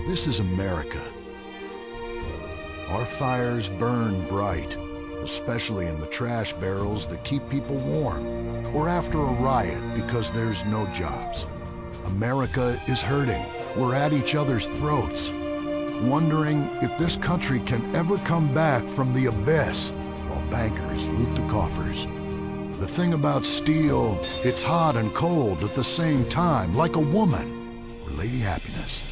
This is America. Our fires burn bright, especially in the trash barrels that keep people warm, or after a riot because there's no jobs. America is hurting. We're at each other's throats, wondering if this country can ever come back from the abyss while bankers loot the coffers. The thing about steel, it's hot and cold at the same time, like a woman or Lady Happiness.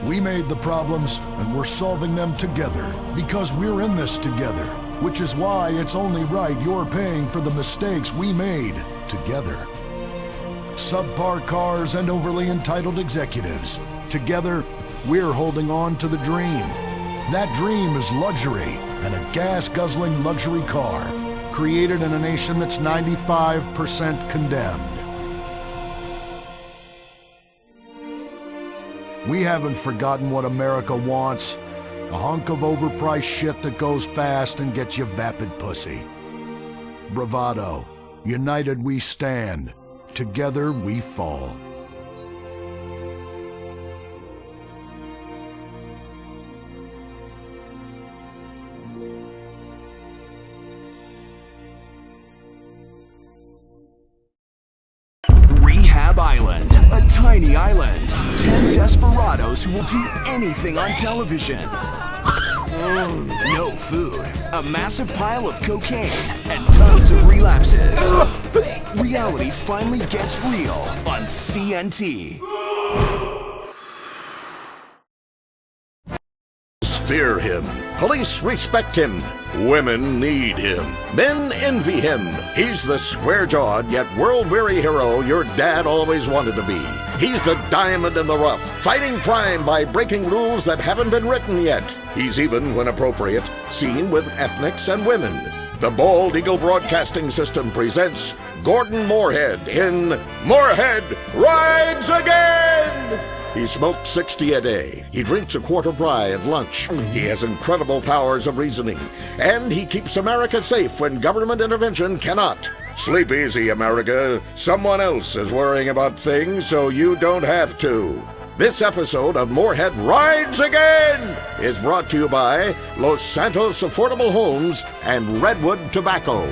We made the problems, and we're solving them together because we're in this together, which is why it's only right you're paying for the mistakes we made together. Subpar cars and overly entitled executives. Together, we're holding on to the dream. That dream is luxury and a gas-guzzling luxury car, created in a nation that's 95% condemned. We haven't forgotten what America wants. A hunk of overpriced shit that goes fast and gets you vapid pussy. Bravado. United we stand. Together we fall. Island, a tiny island. 10 desperados who will do anything on television. No food, a massive pile of cocaine, and tons of relapses. Reality finally gets real on CNT. Fear him. Police respect him. Women need him. Men envy him. He's the square-jawed yet world-weary hero your dad always wanted to be. He's the diamond in the rough, fighting crime by breaking rules that haven't been written yet. He's even, when appropriate, seen with ethnics and women. The Bald Eagle Broadcasting System presents Gordon Moorhead in Moorhead Rides Again! He smokes 60 a day. He drinks a quart of rye at lunch. He has incredible powers of reasoning. And he keeps America safe when government intervention cannot. Sleep easy, America. Someone else is worrying about things so you don't have to. This episode of Moorhead Rides Again is brought to you by Los Santos Affordable Homes and Redwood Tobacco.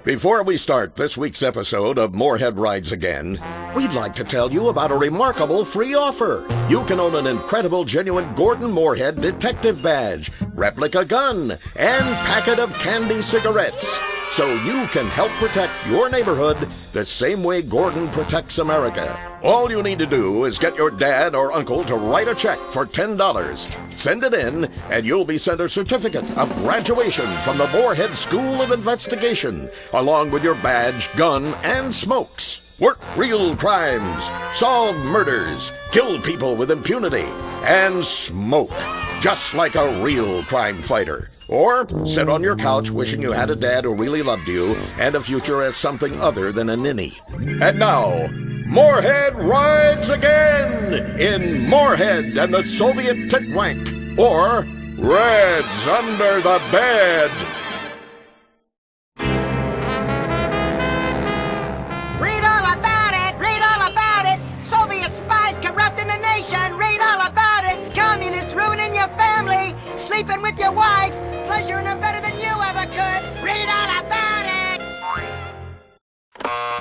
Before we start this week's episode of Moorhead Rides Again, we'd like to tell you about a remarkable free offer. You can own an incredible, genuine Gordon Moorhead detective badge, replica gun, and packet of candy cigarettes, so you can help protect your neighborhood the same way Gordon protects America. All you need to do is get your dad or uncle to write a check for $10. Send it in, and you'll be sent a certificate of graduation from the Moorhead School of Investigation, along with your badge, gun, and smokes. Work real crimes, solve murders, kill people with impunity, and smoke, just like a real crime fighter. Or sit on your couch wishing you had a dad who really loved you and a future as something other than a ninny. And now, Moorhead Rides Again in Moorhead and the Soviet Titwank, or Reds Under the Bed. Read all about it! Read all about it! Soviet spies corrupting the nation! Read all about it! Communists ruining your family! Sleeping with your wife! Pleasuring her better than you ever could! Read all about it!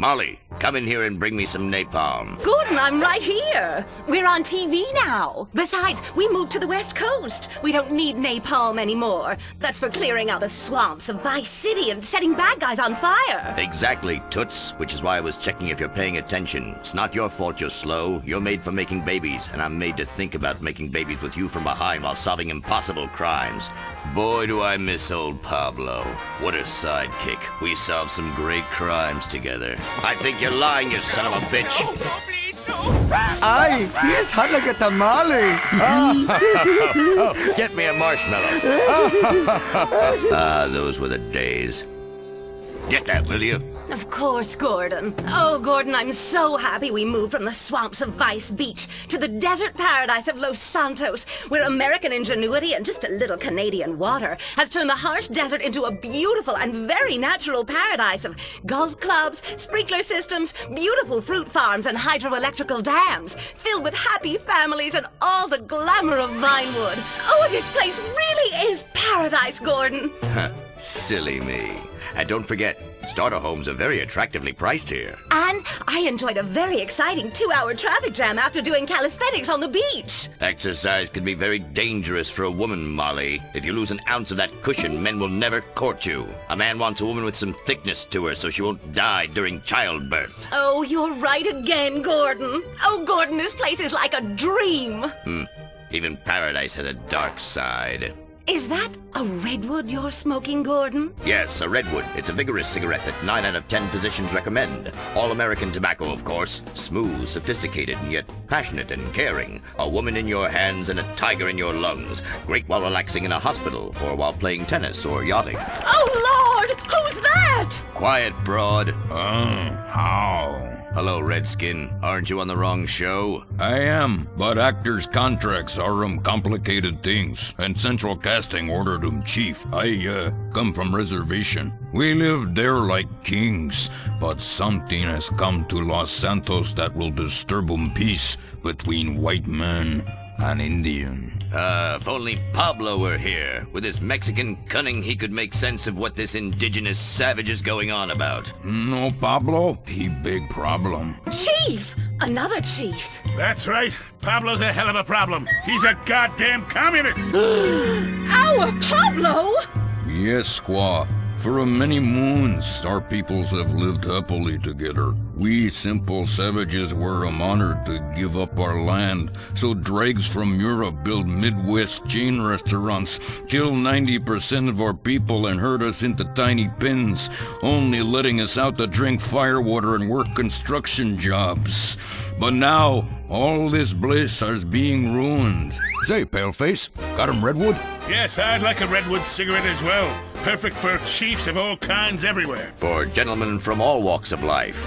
Molly, come in here and bring me some napalm. Gordon, I'm right here. We're on TV now. Besides, we moved to the West Coast. We don't need napalm anymore. That's for clearing out the swamps of Vice City and setting bad guys on fire. Exactly, Toots, which is why I was checking if you're paying attention. It's not your fault you're slow. You're made for making babies, and I'm made to think about making babies with you from behind while solving impossible crimes. Boy, do I miss old Pablo. What a sidekick. We solved some great crimes together. I think you're lying, you son of a bitch. No, please, no. Ay, he is hot like a tamale. Get me a marshmallow. Ah, those were the days. Get that, will you? Of course, Gordon. Oh, Gordon, I'm so happy we moved from the swamps of Vice Beach to the desert paradise of Los Santos, where American ingenuity and just a little Canadian water has turned the harsh desert into a beautiful and very natural paradise of golf clubs, sprinkler systems, beautiful fruit farms, and hydroelectrical dams, filled with happy families and all the glamour of Vinewood. Oh, this place really is paradise, Gordon. Silly me. And don't forget, starter homes are very attractively priced here. And I enjoyed a very exciting 2-hour traffic jam after doing calisthenics on the beach. Exercise can be very dangerous for a woman, Molly. If you lose an ounce of that cushion, men will never court you. A man wants a woman with some thickness to her so she won't die during childbirth. Oh, you're right again, Gordon. Oh, Gordon, this place is like a dream. Even paradise has a dark side. Is that a redwood you're smoking, Gordon? Yes, a redwood. It's a vigorous cigarette that 9 out of 10 physicians recommend. All-American tobacco, of course. Smooth, sophisticated, and yet passionate and caring. A woman in your hands and a tiger in your lungs. Great while relaxing in a hospital, or while playing tennis or yachting. Oh, Lord! Who's that? Quiet, broad. How? Hello, Redskin. Aren't you on the wrong show? I am, but actors' contracts are complicated things, and Central Casting ordered chief. I come from reservation. We live there like kings, but something has come to Los Santos that will disturb peace between white man and Indian. If only Pablo were here. With his Mexican cunning, he could make sense of what this indigenous savage is going on about. No, Pablo, he big problem. Chief! Another chief. That's right. Pablo's a hell of a problem. He's a goddamn communist. Our Pablo! Yes, squaw. For many moons, our peoples have lived happily together. We simple savages were honored to give up our land, so dregs from Europe build Midwest chain restaurants, kill 90% of our people and herd us into tiny pens, only letting us out to drink firewater and work construction jobs. But now, all this bliss is being ruined. Say, Paleface, got him redwood? Yes, I'd like a redwood cigarette as well. Perfect for chiefs of all kinds everywhere. For gentlemen from all walks of life.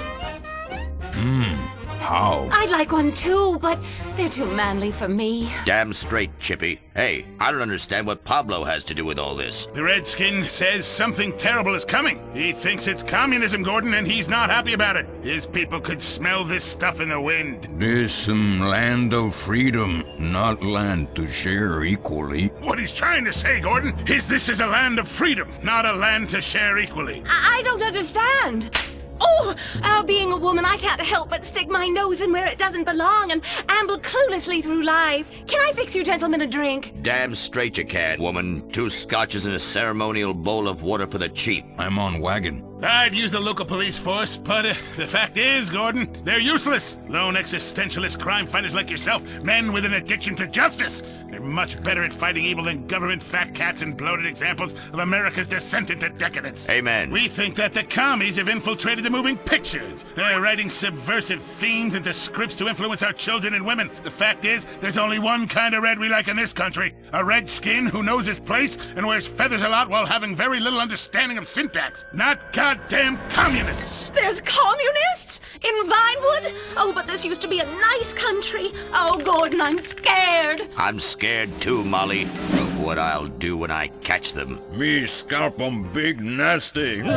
How? I'd like one too, but they're too manly for me. Damn straight, Chippy. Hey, I don't understand what Pablo has to do with all this. The Redskin says something terrible is coming. He thinks it's communism, Gordon, and he's not happy about it. His people could smell this stuff in the wind. This land of freedom, not land to share equally. What he's trying to say, Gordon, is this is a land of freedom, not a land to share equally. I don't understand. Oh, being a woman, I can't help but stick my nose in where it doesn't belong and amble cluelessly through life. Can I fix you gentlemen a drink? Damn straight you can, woman. 2 scotches and a ceremonial bowl of water for the chief. I'm on wagon. I'd use the local police force, but the fact is, Gordon, they're useless. Lone existentialist crime fighters like yourself, men with an addiction to justice. They're much better at fighting evil than government fat cats and bloated examples of America's descent into decadence. Amen. We think that the commies have infiltrated the moving pictures. They're writing subversive themes into scripts to influence our children and women. The fact is, there's only one kind of red we like in this country. A redskin who knows his place and wears feathers a lot while having very little understanding of syntax. Not goddamn communists. There's communists? In Vinewood? Oh, but this used to be a nice country. Oh, Gordon, I'm scared. I'm scared too, Molly, of what I'll do when I catch them. Me scalp 'em big nasty. All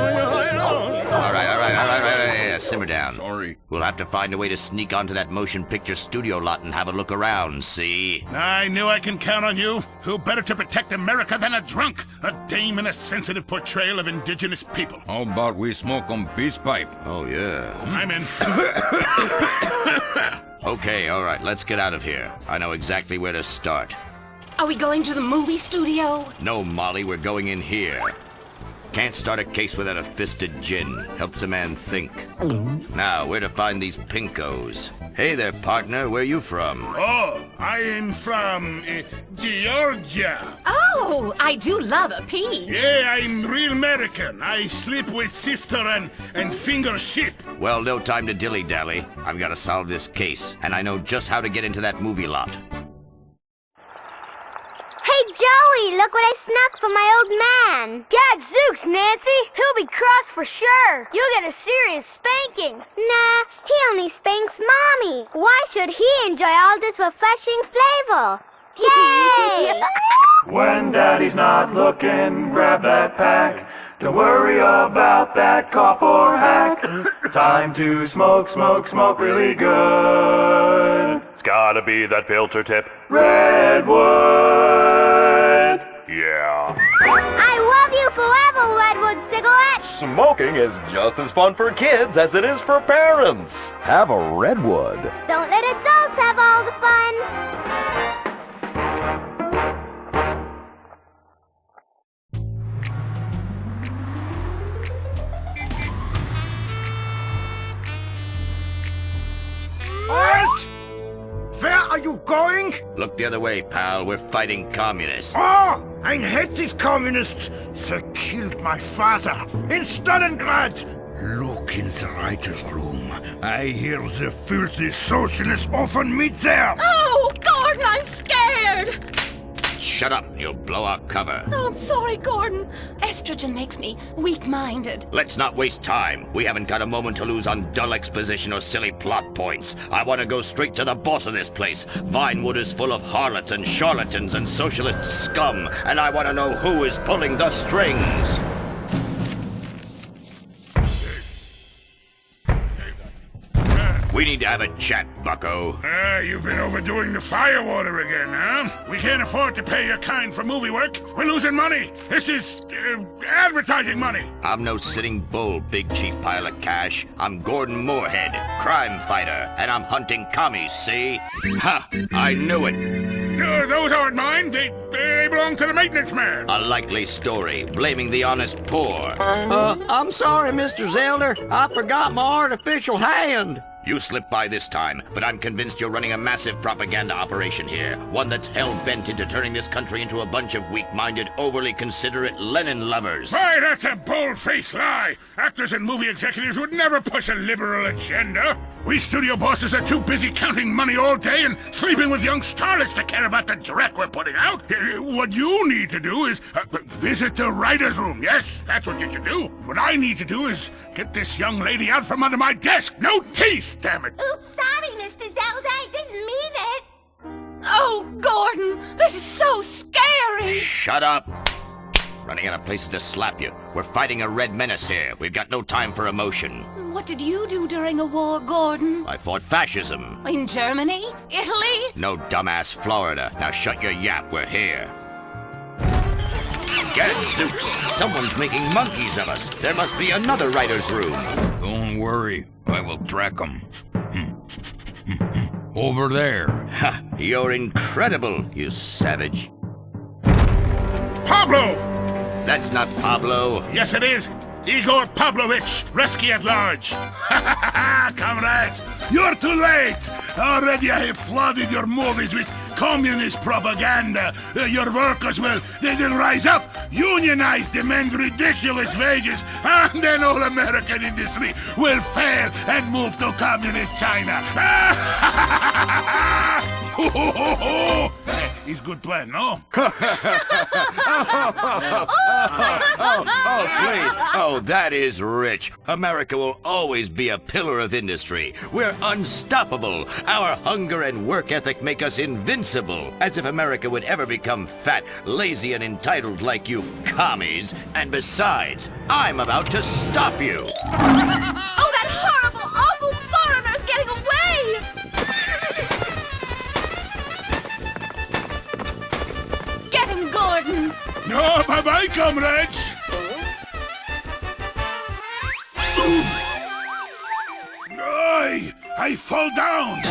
right, simmer down. Sorry. We'll have to find a way to sneak onto that motion picture studio lot and have a look around, see? I knew I can count on you. Who better to protect America than a drunk? A dame in a sensitive portrayal of indigenous people. How about we smoke 'em peace pipe? Oh, yeah. I'm in. Okay, all right, let's get out of here. I know exactly where to start. Are we going to the movie studio? No, Molly, we're going in here. Can't start a case without a fisted gin. Helps a man think. Now, where to find these pinkos? Hey there, partner, where you from? Oh, I am from Georgia. Oh, I do love a peach. Yeah, I'm real American. I sleep with sister and finger ship. Well, no time to dilly-dally. I've got to solve this case, and I know just how to get into that movie lot. Hey, Joey, look what I snuck from my old man. Gadzooks, Nancy! He'll be cross for sure. You'll get a serious spanking. Nah, he only spanks Mommy. Why should he enjoy all this refreshing flavor? Yay! When Daddy's not looking, grab that pack. Don't worry about that cough or hack. Time to smoke, smoke, smoke really good. It's gotta be that filter tip. Redwood! Yeah. I love you forever, Redwood cigarette. Smoking is just as fun for kids as it is for parents. Have a Redwood. Don't let adults have all the fun. Halt! Where are you going? Look the other way, pal. We're fighting communists. Oh, I hate these communists. They killed my father in Stalingrad. Look in the writer's room. I hear the filthy socialists often meet there. Oh, Gordon, I'm scared. Shut up. You'll blow our cover. Oh, I'm sorry, Gordon. Estrogen makes me weak-minded. Let's not waste time. We haven't got a moment to lose on dull exposition or silly plot points. I want to go straight to the boss of this place. Vinewood is full of harlots and charlatans and socialist scum, and I want to know who is pulling the strings. We need to have a chat, bucko. You've been overdoing the firewater again, huh? We can't afford to pay your kind for movie work. We're losing money. This is advertising money. I'm no sitting bull, big chief pile of cash. I'm Gordon Moorhead, crime fighter, and I'm hunting commies, see? Ha! I knew it. Those aren't mine. They belong to the maintenance man. A likely story, blaming the honest poor. I'm sorry, Mr. Zelder. I forgot my artificial hand. You slipped by this time, but I'm convinced you're running a massive propaganda operation here. One that's hell-bent into turning this country into a bunch of weak-minded, overly considerate Lenin lovers. Why, that's a bold-faced lie. Actors and movie executives would never push a liberal agenda. We studio bosses are too busy counting money all day and sleeping with young starlets to care about the dreck we're putting out. What you need to do is visit the writer's room. Yes, that's what you should do. What I need to do is get this young lady out from under my desk. No teeth, damn it. Oops, sorry, Mr. Zelda. I didn't mean it. Oh, Gordon, this is so scary. Shut up. Running out of places to slap you. We're fighting a red menace here. We've got no time for emotion. What did you do during a war, Gordon? I fought fascism. In Germany? Italy? No, dumbass, Florida. Now shut your yap. We're here. Gadzooks! Someone's making monkeys of us. There must be another writer's room. Don't worry. I will track them. Over there. Ha! You're incredible, you savage. Pablo! That's not Pablo. Yes, it is. Igor Pavlovich, rescue at large. Comrades, you're too late. Already I have flooded your movies with communist propaganda. Your workers will rise up, unionize, demand ridiculous wages, and then all American industry will fail and move to communist China. It's a good plan, no? Please. Oh, that is rich. America will always be a pillar of industry. We're unstoppable. Our hunger and work ethic make us invincible. As if America would ever become fat, lazy, and entitled like you commies. And besides, I'm about to stop you. Oh, that horrible, awful foreigner's getting away! Get him, Gordon! No, bye-bye, comrades. I fall down.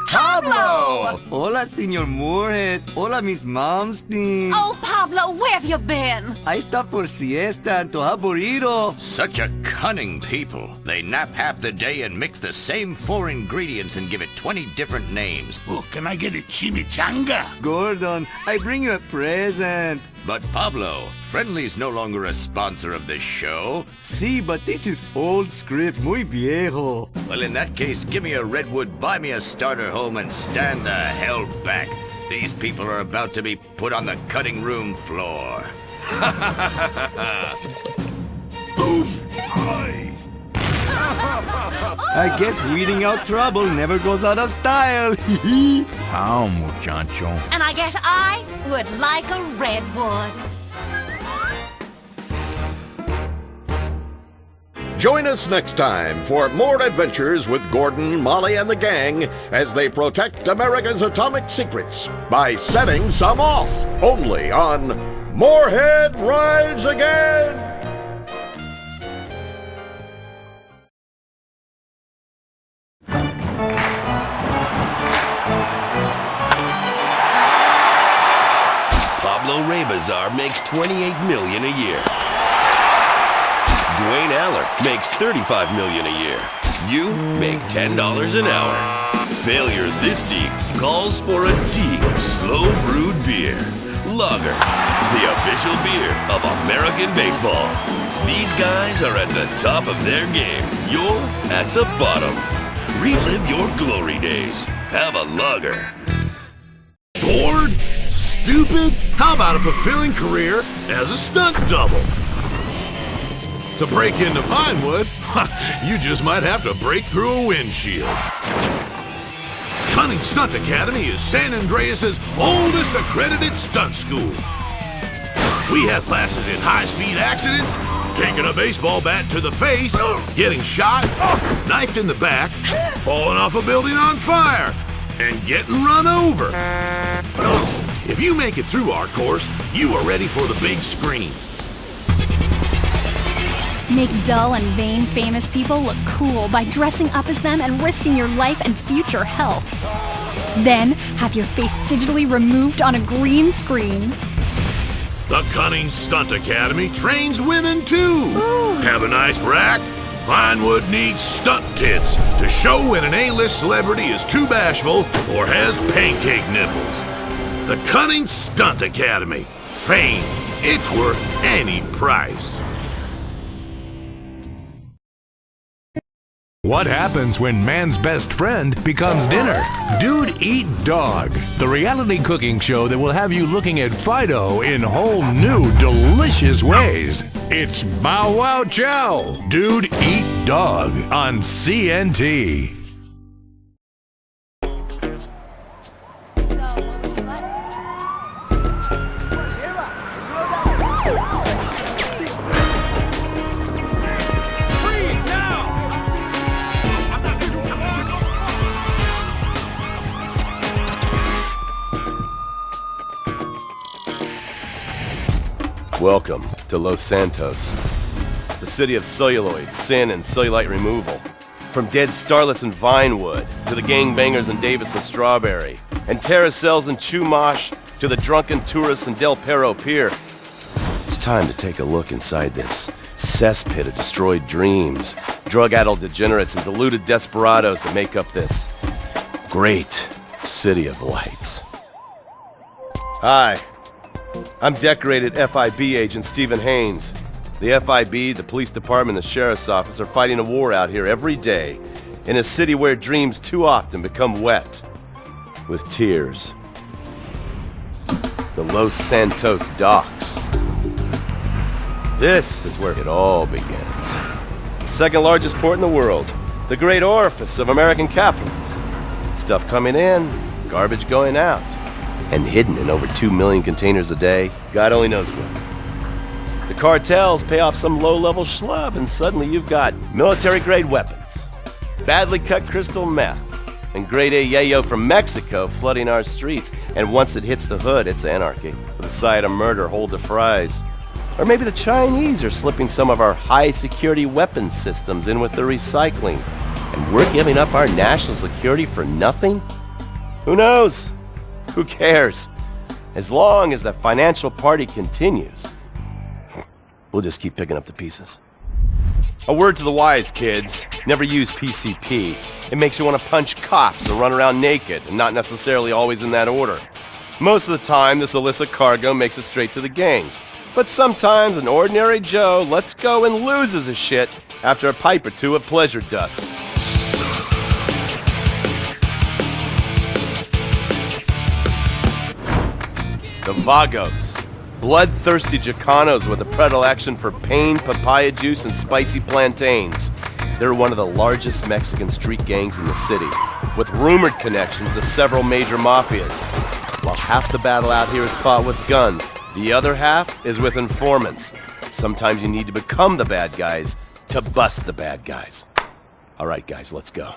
Pablo! Hola, Senor Moorhead. Hola, Miss Momstein. Oh, Pablo, where have you been? I stopped for siesta and to have burrito. Such a cunning people. They nap half the day and mix the same 4 ingredients and give it 20 different names. Oh, can I get a chimichanga? Gordon, I bring you a present. But Pablo, Friendly's no longer a sponsor of this show. Sí, but this is old script, muy viejo. Well, in that case, give me a Redwood, buy me a starter home, and stand Stand the hell back. These people are about to be put on the cutting room floor. I guess weeding out trouble never goes out of style. How, muchacho? And I guess I would like a redwood. Join us next time for more adventures with Gordon, Molly, and the gang as they protect America's atomic secrets by setting some off. Only on Moorhead Rides Again! Pablo Rebazar makes $28 million a year. Dwayne Aller makes $35 million a year. You make $10 an hour. Failure this deep calls for a deep, slow-brewed beer. Lager, the official beer of American baseball. These guys are at the top of their game. You're at the bottom. Relive your glory days. Have a lager. Bored? Stupid? How about a fulfilling career as a stunt double? To break into Vinewood, you just might have to break through a windshield. Cunning Stunt Academy is San Andreas' oldest accredited stunt school. We have classes in high-speed accidents, taking a baseball bat to the face, getting shot, knifed in the back, falling off a building on fire, and getting run over. If you make it through our course, you are ready for the big screen. Make dull and vain famous people look cool by dressing up as them and risking your life and future health. Then, have your face digitally removed on a green screen. The Cunning Stunt Academy trains women too. Ooh. Have a nice rack? Vinewood needs stunt tits to show when an A-list celebrity is too bashful or has pancake nipples. The Cunning Stunt Academy. Fame. It's worth any price. What happens when man's best friend becomes dinner? Dude Eat Dog, the reality cooking show that will have you looking at Fido in whole new, delicious ways. It's Bow Wow Chow, Dude Eat Dog on CNT. Welcome to Los Santos, the city of celluloid, sin, and cellulite removal. From dead starlets in Vinewood, to the gangbangers in Davis and Strawberry, and terracels in Chumash, to the drunken tourists in Del Perro Pier. It's time to take a look inside this cesspit of destroyed dreams, drug-addled degenerates, and deluded desperados that make up this great city of lights. Hi. I'm decorated FIB agent Stephen Haynes. The FIB, the police department, and the sheriff's office are fighting a war out here every day in a city where dreams too often become wet with tears. The Los Santos docks. This is where it all begins. The second largest port in the world, the great orifice of American capitalism. Stuff coming in, garbage going out. And hidden in over 2 million containers a day, God only knows where. The cartels pay off some low-level schlub, and suddenly you've got military-grade weapons, badly cut crystal meth, and grade A yayo from Mexico flooding our streets. And once it hits the hood, it's anarchy, with a side of murder hold to fries. Or maybe the Chinese are slipping some of our high-security weapons systems in with the recycling, and we're giving up our national security for nothing? Who knows? Who cares? As long as the financial party continues, we'll just keep picking up the pieces. A word to the wise, kids. Never use PCP. It makes you want to punch cops or run around naked, and not necessarily always in that order. Most of the time, this illicit cargo makes it straight to the gangs. But sometimes an ordinary Joe lets go and loses his shit after a pipe or two of pleasure dust. The Vagos. Bloodthirsty Chicanos with a predilection for pain, papaya juice, and spicy plantains. They're one of the largest Mexican street gangs in the city, with rumored connections to several major mafias. While half the battle out here is fought with guns, the other half is with informants. Sometimes you need to become the bad guys to bust the bad guys. All right, guys, let's go.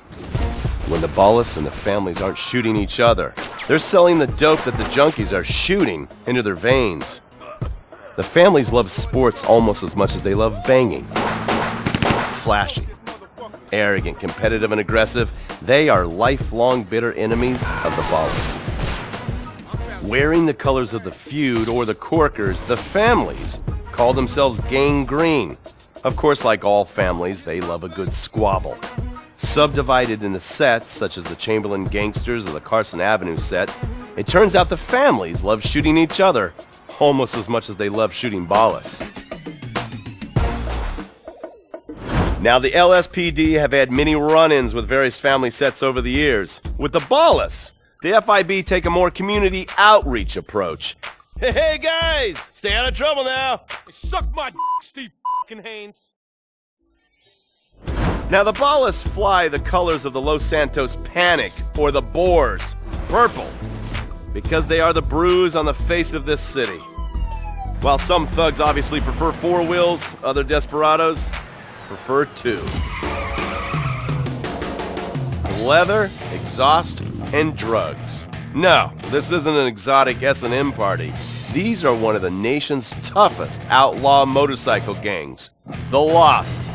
When the Ballas and the families aren't shooting each other, they're selling the dope that the junkies are shooting into their veins. The families love sports almost as much as they love banging. Flashy, arrogant, competitive, and aggressive, they are lifelong bitter enemies of the Ballas. Wearing the colors of the feud or the Corkers, the families call themselves Gang Green. Of course, like all families, they love a good squabble. Subdivided into sets, such as the Chamberlain Gangsters or the Carson Avenue set, it turns out the families love shooting each other almost as much as they love shooting Ballas. Now, the LSPD have had many run-ins with various family sets over the years. With the Ballas, the FIB take a more community outreach approach. Hey guys, stay out of trouble now. Suck my Steve Haynes. Now, the Ballas fly the colors of the Los Santos Panic, or the Boers, purple, because they are the bruise on the face of this city. While some thugs obviously prefer 4 wheels, other desperados prefer 2. Leather, exhaust, and drugs. No, this isn't an exotic S&M party. These are one of the nation's toughest outlaw motorcycle gangs, the Lost.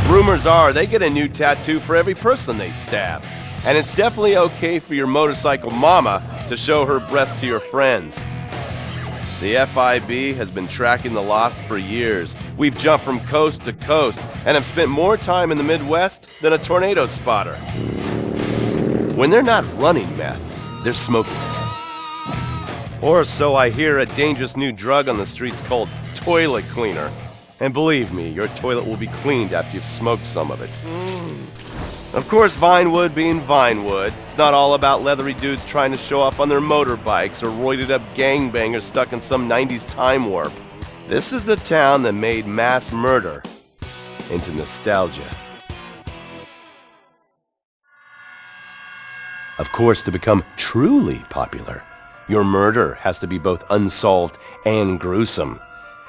Rumors are they get a new tattoo for every person they stab. And it's definitely okay for your motorcycle mama to show her breast to your friends. The FIB has been tracking the Lost for years. We've jumped from coast to coast and have spent more time in the Midwest than a tornado spotter. When they're not running meth, they're smoking it. Or so I hear, a dangerous new drug on the streets called toilet cleaner. And believe me, your toilet will be cleaned after you've smoked some of it. Of course, Vinewood being Vinewood, it's not all about leathery dudes trying to show off on their motorbikes or roided up gangbangers stuck in some 90s time warp. This is the town that made mass murder into nostalgia. Of course, to become truly popular, your murder has to be both unsolved and gruesome.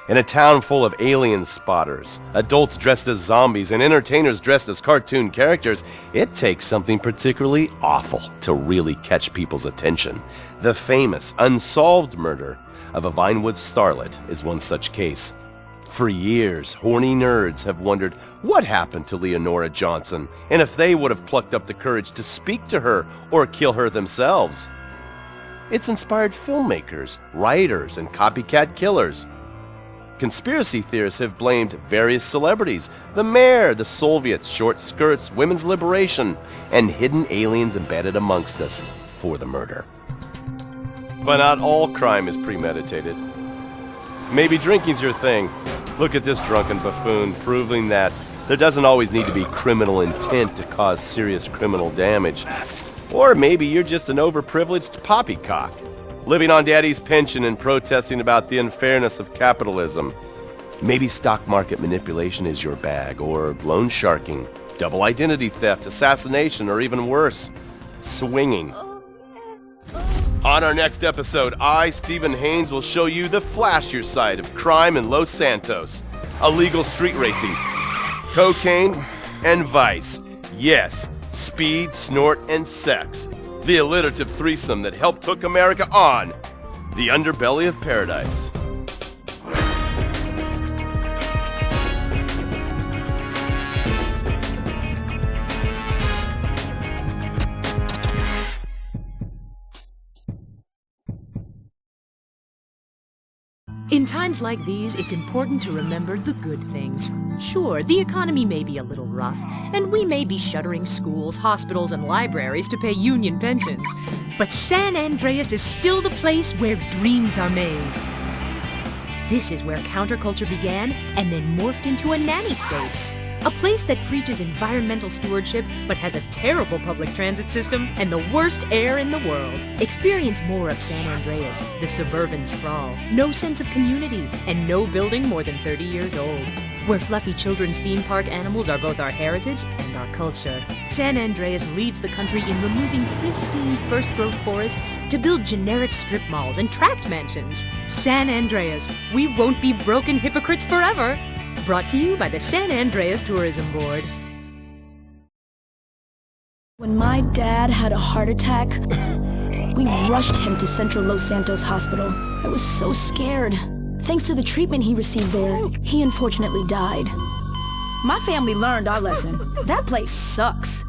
In a town full of alien spotters, adults dressed as zombies, and entertainers dressed as cartoon characters, it takes something particularly awful to really catch people's attention. The famous, unsolved murder of a Vinewood starlet is one such case. For years, horny nerds have wondered what happened to Leonora Johnson, and if they would have plucked up the courage to speak to her or kill her themselves. It's inspired filmmakers, writers, and copycat killers. Conspiracy theorists have blamed various celebrities, the mayor, the Soviets, short skirts, women's liberation, and hidden aliens embedded amongst us for the murder. But not all crime is premeditated. Maybe drinking's your thing. Look at this drunken buffoon, proving that there doesn't always need to be criminal intent to cause serious criminal damage. Or maybe you're just an overprivileged poppycock, living on daddy's pension and protesting about the unfairness of capitalism. Maybe stock market manipulation is your bag, or loan sharking, double identity theft, assassination, or even worse, swinging. On our next episode, I, Stephen Haynes, will show you the flashier side of crime in Los Santos. Illegal street racing, cocaine, and vice. Yes, speed, snort, and sex. The alliterative threesome that helped hook America on the underbelly of paradise. In times like these, it's important to remember the good things. Sure, the economy may be a little rough, and we may be shuttering schools, hospitals, and libraries to pay union pensions. But San Andreas is still the place where dreams are made. This is where counterculture began and then morphed into a nanny state. A place that preaches environmental stewardship but has a terrible public transit system and the worst air in the world. Experience more of San Andreas, the suburban sprawl. No sense of community and no building more than 30 years old. Where fluffy children's theme park animals are both our heritage and our culture. San Andreas leads the country in removing pristine first-growth forest to build generic strip malls and tract mansions. San Andreas, we won't be broken hypocrites forever. Brought to you by the San Andreas Tourism Board. When my dad had a heart attack, we rushed him to Central Los Santos Hospital. I was so scared. Thanks to the treatment he received there, he unfortunately died. My family learned our lesson. That place sucks.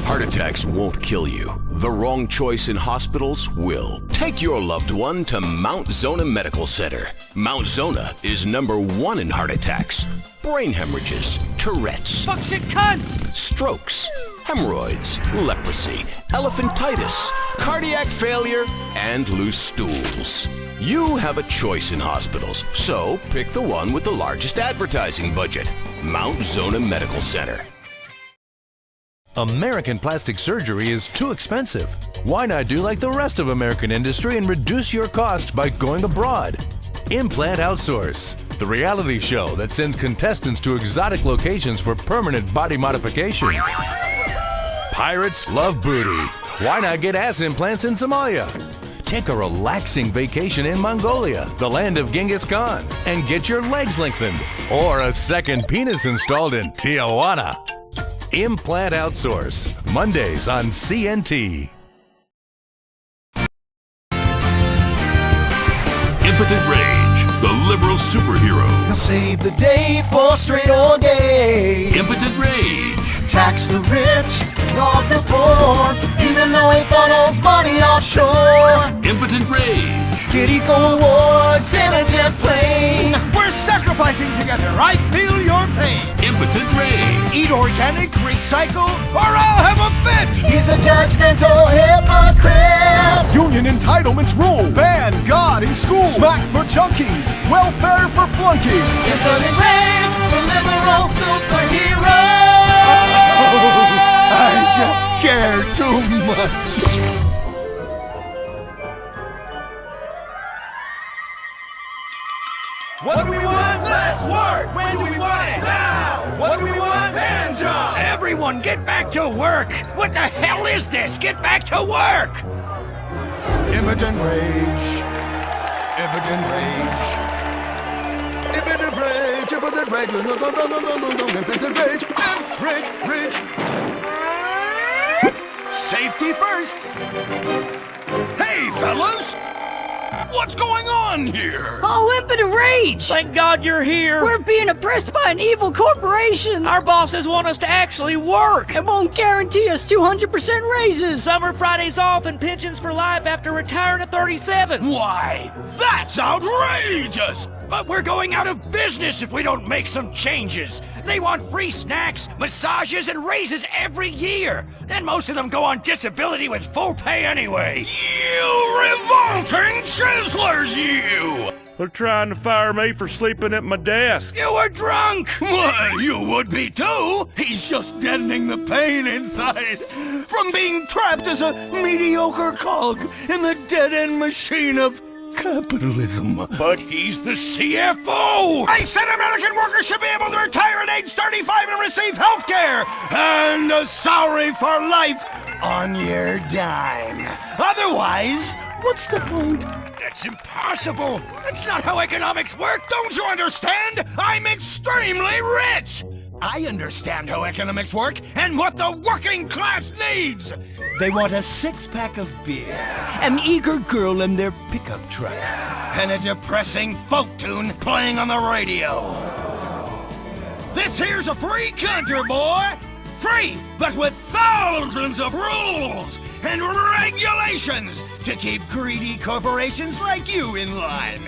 Heart attacks won't kill you. The wrong choice in hospitals will. Take your loved one to Mount Zona Medical Center. Mount Zona is #1 in heart attacks, brain hemorrhages, Tourette's, fuck shit cunt, strokes, hemorrhoids, leprosy, elephantitis, cardiac failure, and loose stools. You have a choice in hospitals, so pick the one with the largest advertising budget. Mount Zona Medical Center. American plastic surgery is too expensive. Why not do like the rest of American industry and reduce your cost by going abroad? Implant Outsource, the reality show that sends contestants to exotic locations for permanent body modification. Pirates love booty. Why not get ass implants in Somalia? Take a relaxing vacation in Mongolia, the land of Genghis Khan, and get your legs lengthened. Or a second penis installed in Tijuana. Implant Outsource, Mondays on CNT. Impotent Rage, the liberal superhero. He'll save the day for straight or gay. Impotent Rage. Tax the rich, rob the poor, even though he funnels money offshore. Impotent Rage. Kid Eco Awards in a jet plane. We're sacrificing together. I feel your pain. Impotent Rage. Eat organic, recycle, or I'll have a fit. He's a judgmental hypocrite. Union entitlements rule. Ban God in school. Smack for junkies. Welfare for flunkies. Impotent Rage, the liberal superhero. I just care too much. What do we want? Less work! When do we want it? Now! What do we want? Man jobs! Everyone get back to work! What the hell is this? Get back to work! Impotent Rage. Impotent Rage. Impotent Rage. Impotent Rage. Impotent Rage. Rage. Rage. Safety first! Hey, fellas! What's going on here? Oh, Impotent Rage! Thank God you're here! We're being oppressed by an evil corporation! Our bosses want us to actually work! And won't guarantee us 200% raises! Summer Fridays off and pensions for life after retiring at 37! Why, that's outrageous! But we're going out of business if we don't make some changes. They want free snacks, massages, and raises every year. Then most of them go on disability with full pay anyway. You revolting chiselers, you! They're trying to fire me for sleeping at my desk. You were drunk! Well, you would be too. He's just deadening the pain inside from being trapped as a mediocre cog in the dead-end machine of capitalism. But he's the CFO! I said American workers should be able to retire at age 35 and receive health care! And a salary for life on your dime. Otherwise, what's the point? That's impossible! That's not how economics work, don't you understand? I'm extremely rich! I understand how economics work and what the working class needs! They want a six-pack of beer, an eager girl in their pickup truck, and a depressing folk tune playing on the radio. This here's a free country, boy! Free, but with thousands of rules and regulations to keep greedy corporations like you in line.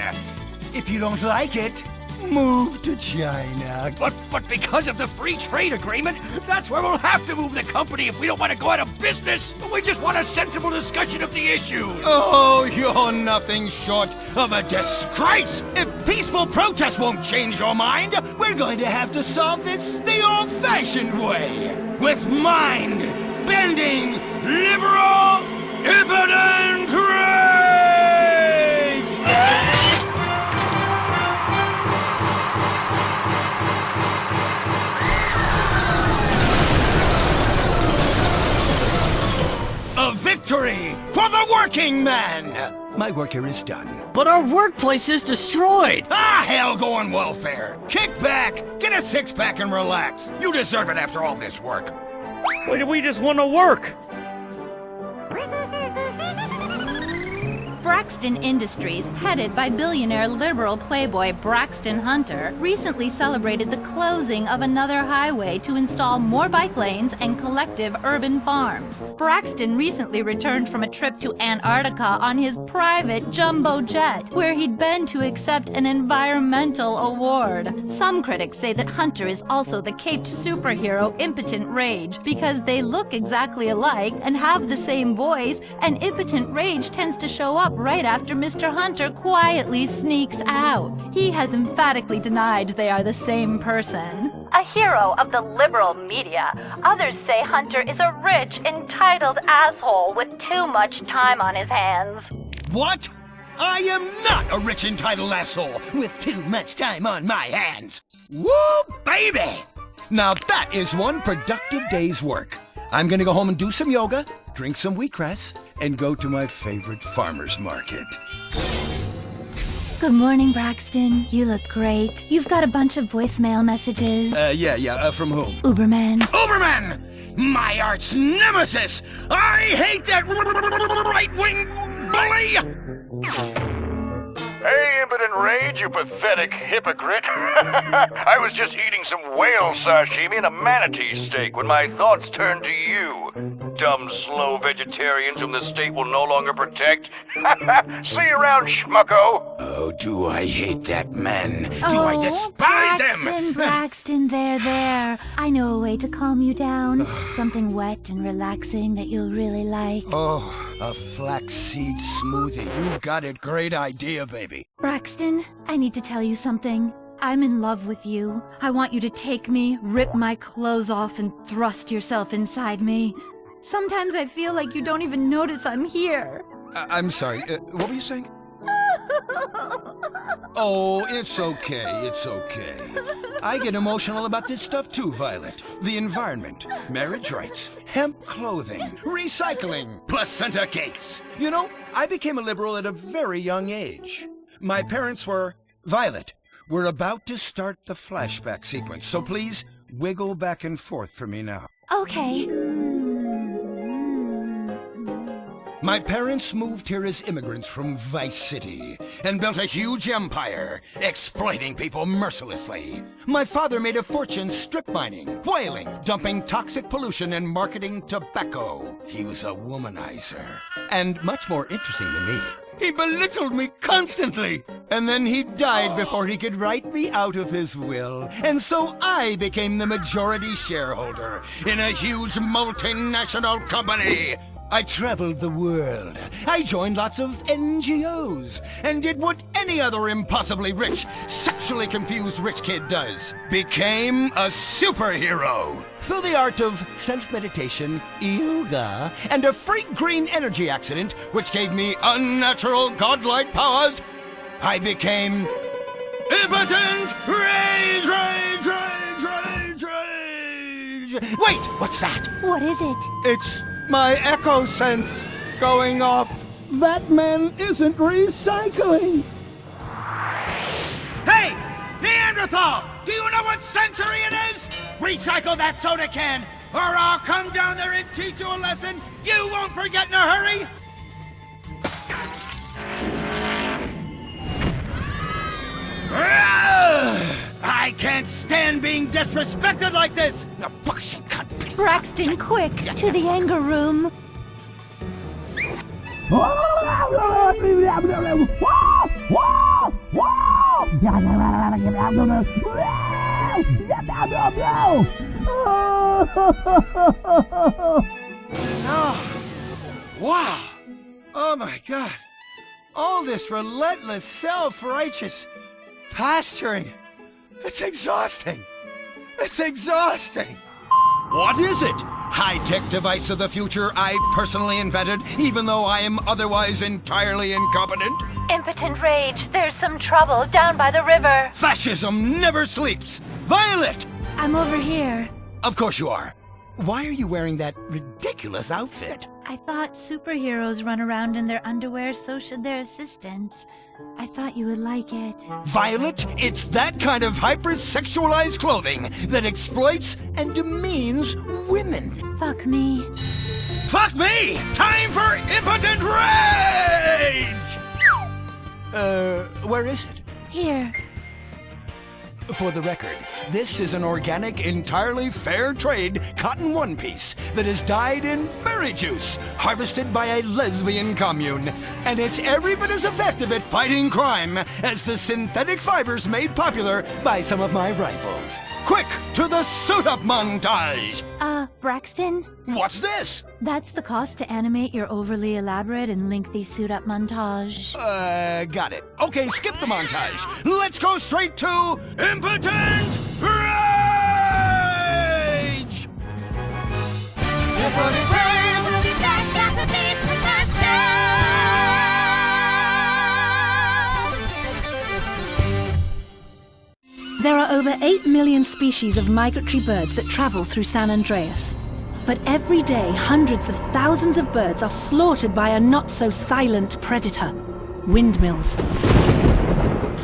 If you don't like it, move to China. But because of the free trade agreement, that's where we'll have to move the company if we don't want to go out of business. We just want a sensible discussion of the issue. Oh, you're nothing short of a disgrace. If peaceful protest won't change your mind, we're going to have to solve this the old-fashioned way. With mind-bending, liberal, impotent rage! A victory for the working man! My work here is done. But our workplace is destroyed! Ah, hell, go on welfare! Kick back, get a six-pack and relax. You deserve it after all this work. We just want to work. Braxton Industries, headed by billionaire liberal playboy Braxton Hunter, recently celebrated the closing of another highway to install more bike lanes and collective urban farms. Braxton recently returned from a trip to Antarctica on his private jumbo jet, where he'd been to accept an environmental award. Some critics say that Hunter is also the caped superhero Impotent Rage, because they look exactly alike and have the same voice, and Impotent Rage tends to show up right after Mr. Hunter quietly sneaks out. He has emphatically denied they are the same person. A hero of the liberal media, others say Hunter is a rich, entitled asshole with too much time on his hands. What? I am not a rich, entitled asshole with too much time on my hands. Woo, baby! Now that is one productive day's work. I'm gonna go home and do some yoga, drink some wheatgrass, and go to my favorite farmer's market. Good morning, Braxton. You look great. You've got a bunch of voicemail messages. From whom? Uberman. Uberman! My arch nemesis! I hate that right-wing bully! Hey, Impotent Rage, you pathetic hypocrite. I was just eating some whale sashimi and a manatee steak when my thoughts turned to you. Dumb, slow vegetarians whom the state will no longer protect. See you around, schmucko. Oh, do I hate that man. Do I despise him? Braxton, there. I know a way to calm you down. Something wet and relaxing that you'll really like. Oh, a flaxseed smoothie. You've got a great idea, baby. Braxton, I need to tell you something. I'm in love with you. I want you to take me, rip my clothes off, and thrust yourself inside me. Sometimes I feel like you don't even notice I'm here. I'm sorry, what were you saying? Oh, it's okay. I get emotional about this stuff too, Violet. The environment, marriage rights, hemp clothing, recycling, placenta cakes. You know, I became a liberal at a very young age. My parents were... Violet, we're about to start the flashback sequence, so please wiggle back and forth for me now. Okay. My parents moved here as immigrants from Vice City and built a huge empire, exploiting people mercilessly. My father made a fortune strip mining, whaling, dumping toxic pollution, and marketing tobacco. He was a womanizer. And much more interesting to me, he belittled me constantly. And then he died before he could write me out of his will. And so I became the majority shareholder in a huge multinational company. I traveled the world. I joined lots of NGOs and did what any other impossibly rich, sexually confused rich kid does. Became a superhero. Through the art of self-meditation, yoga, and a freak green energy accident, which gave me unnatural godlike powers, I became Impotent Rage! Wait, what's that? What is it? It's my echo sense going off. That man isn't recycling. Hey, Neanderthal! Do you know what century it is? Recycle that soda can, or I'll come down there and teach you a lesson you won't forget in a hurry. I can't stand being disrespected like this! The bullshit cunt. Braxton, quick, to the anger room. Oh, wow. Oh my God. All this relentless, self-righteous pasturing. It's exhausting. It's exhausting. What is it? High-tech device of the future I personally invented, even though I am otherwise entirely incompetent? Impotent rage. There's some trouble down by the river. Fascism never sleeps. Violet! I'm over here. Of course you are. Why are you wearing that ridiculous outfit? I thought superheroes run around in their underwear, so should their assistants. I thought you would like it. Violet, it's that kind of hypersexualized clothing that exploits and demeans women. Fuck me. Fuck me! Time for impotent rage! Where is it? Here. For the record, this is an organic, entirely fair trade cotton one-piece that is dyed in berry juice, harvested by a lesbian commune. And it's every bit as effective at fighting crime as the synthetic fibers made popular by some of my rivals. Quick, to the suit-up montage! Braxton? What's this? That's the cost to animate your overly elaborate and lengthy suit-up montage. Got it. Okay, skip the montage. Let's go straight to Impotent Rage! Impotent Rage! We'll be back after these commercials. There are over 8 million species of migratory birds that travel through San Andreas. But every day, hundreds of thousands of birds are slaughtered by a not-so-silent predator: windmills.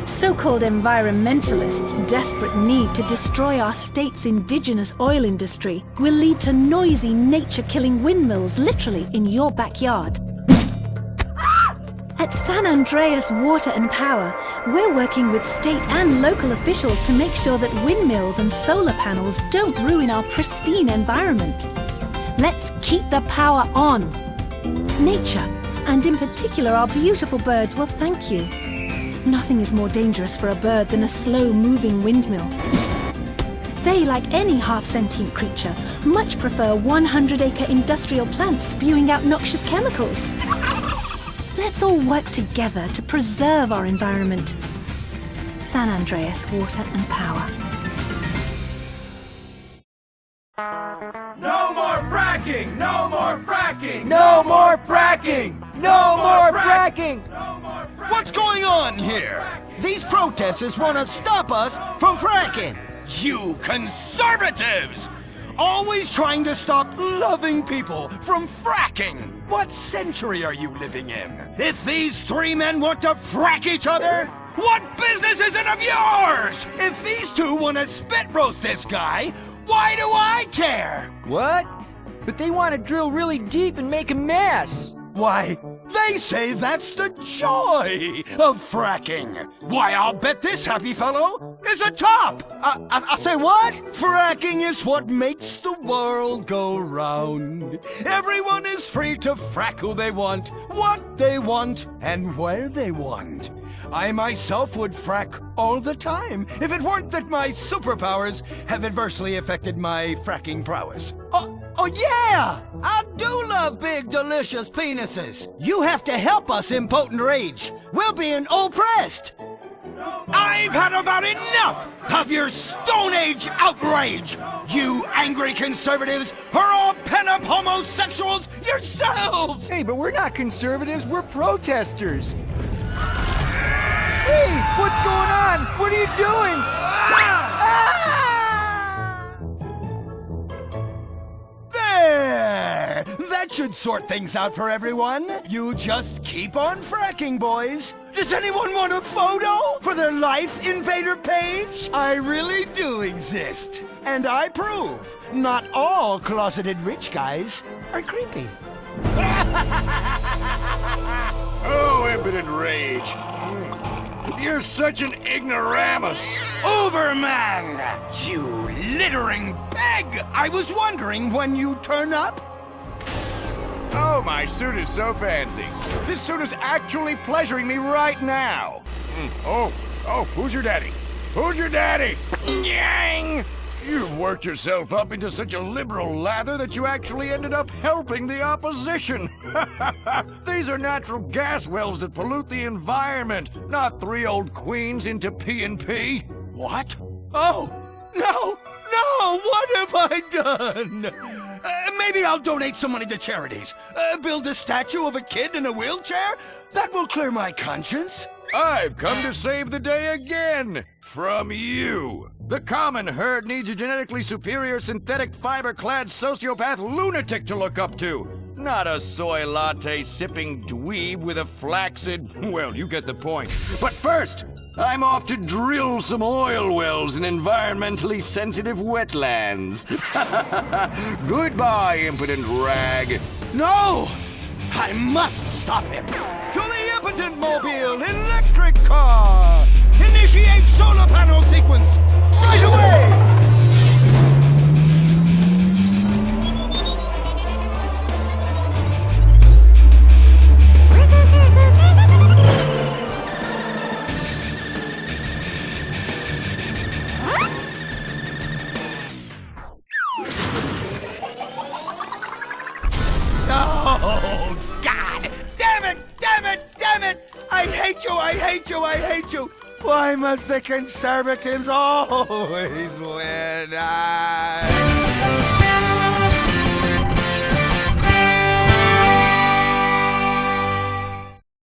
So-called environmentalists' desperate need to destroy our state's indigenous oil industry will lead to noisy, nature-killing windmills literally in your backyard. At San Andreas Water and Power, we're working with state and local officials to make sure that windmills and solar panels don't ruin our pristine environment. Let's keep the power on. Nature, and in particular our beautiful birds, will thank you. Nothing is more dangerous for a bird than a slow-moving windmill. They, like any half-sentient creature, much prefer 100-acre industrial plants spewing out noxious chemicals. Let's all work together to preserve our environment. San Andreas Water and Power. No more fracking! No more fracking! No more fracking! No more fracking! What's going on here? These protesters want to stop us from fracking. You conservatives! Always trying to stop loving people from fracking. What century are you living in? If these three men want to frack each other, what business is it of yours? If these two want to spit roast this guy, why do I care? What? But they want to drill really deep and make a mess. Why, they say that's the joy of fracking. Why, I'll bet this happy fellow is a top. I'll say what? Fracking is what makes the world go round. Everyone is free to frack who they want, what they want, and where they want. I myself would frack all the time if it weren't that my superpowers have adversely affected my fracking prowess. Oh yeah! I do love big, delicious penises. You have to help us, Impotent Rage. We're being oppressed. I've had about enough of your Stone Age outrage. You angry conservatives are all pent-up homosexuals yourselves. Hey, but we're not conservatives, we're protesters. Hey, what's going on? What are you doing? There! That should sort things out for everyone. You just keep on fracking, boys. Does anyone want a photo for their Life Invader page? I really do exist. And I prove not all closeted rich guys are creepy. Oh, Impotent Rage. You're such an ignoramus. Uberman! You littering pig! I was wondering when you turn up. Oh, my suit is so fancy. This suit is actually pleasuring me right now. Oh, Oh, who's your daddy? Who's your daddy? Yang! You've worked yourself up into such a liberal lather that you actually ended up helping the opposition. These are natural gas wells that pollute the environment, not 3 old queens into P&P. What? Oh, no! No! What have I done? Maybe I'll donate some money to charities. Build a statue of a kid in a wheelchair? That will clear my conscience. I've come to save the day again. From you. The common herd needs a genetically superior synthetic fiber-clad sociopath lunatic to look up to. Not a soy latte sipping dweeb with a flaccid... Well, you get the point. But first, I'm off to drill some oil wells in environmentally sensitive wetlands. Goodbye, impotent rag. No! I must stop him. To the impotent mobile electric car! Initiate solar panel sequence right away! Oh, God! Damn it! Damn it! Damn it! I hate you! I hate you! I hate you! Why must the conservatives always win?